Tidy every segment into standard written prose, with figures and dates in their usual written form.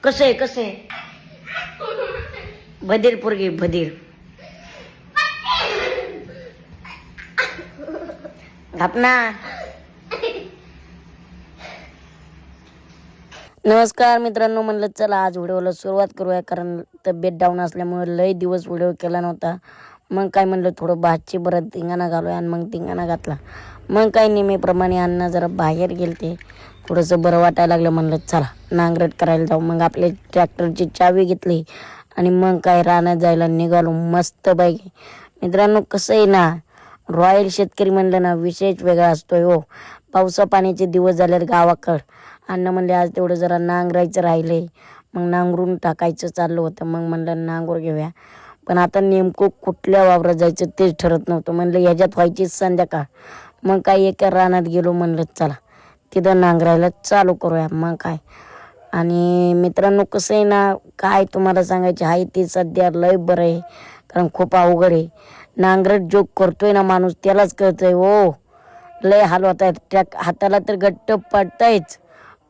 कसे बधीर पोरगी बधीर. घापना. नमस्कार मित्रांनो, म्हणलं चला आज व्हिडिओला सुरुवात करूया, कारण तब्येत डाऊन असल्यामुळे लय दिवस व्हिडिओ केला नव्हता. मग काय म्हणलं थोडं भातची बरं धिंगाणा घालूया, आणि मग धिंगाणा घातला. मग काय नेहमीप्रमाणे अण्णा जरा बाहेर गेलते, थोडंसं बरं वाटायला लागलं. म्हणलं चला नांगरट करायला जाऊ. मग आपले ट्रॅक्टरची चावी घेतली आणि मग काय रानात जायला निघालो मस्त पैकी. मित्रांनो कसं आहे ना, रॉयल शेतकरी म्हणलं ना विशेष वेगळा असतोय हो. पावसा पाण्याचे दिवस झालेत गावाकडं. अण्णा म्हणले आज तेवढं जरा नांगरायचं राहिले, मग नांगरून टाकायचं चाललं होतं. मग म्हणलं नांगूर घेऊया, पण आता नेमकं कुठल्या वावरात जायचं तेच ठरत नव्हतं. म्हणलं ह्याच्यात व्हायची संध्याकाळ. मग काय एका रानात गेलो, म्हणलं चला तिथं नांगरायला चालू करूया. मग काय, आणि मित्रांनो कसं आहे ना, काय तुम्हाला सांगायचे आहे ते सध्या लय बरं आहे, कारण खूप अवघड आहे. नांगरट जो करतोय ना माणूस त्यालाच कळतंय हो. लय हाल होत आहेत, हाताला तर गट्ट पडतायच,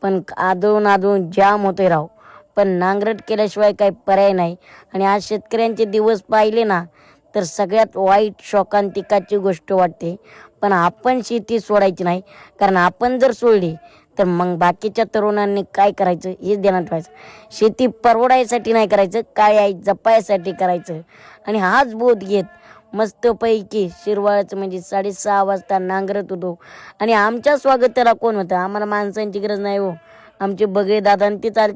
पण आदळून जाम होतोय राव. पण नांगरट केल्याशिवाय काही पर्याय नाही. आणि आज शेतकऱ्यांचे दिवस पाहिले ना तर सगळ्यात वाईट शोकांतिकाची गोष्ट वाटते. पण आपण शेती सोडायची नाही, कारण आपण जर सोडली तर मग बाकीच्या तरुणांनी काय करायचं हेच ध्यानात ठेवायचं. शेती परवडायसाठी नाही करायचं, काय आहे जपायसाठी करायचं. आणि हाच बोध घेत मस्तपैकी शिरवाळाचं म्हणजे 6:30 वाजता नांगरत होतो. आणि आमच्या स्वागताला कोण होतं? आम्हाला माणसांची गरज नाही हो, आमचे बगळे दादा ते चालते.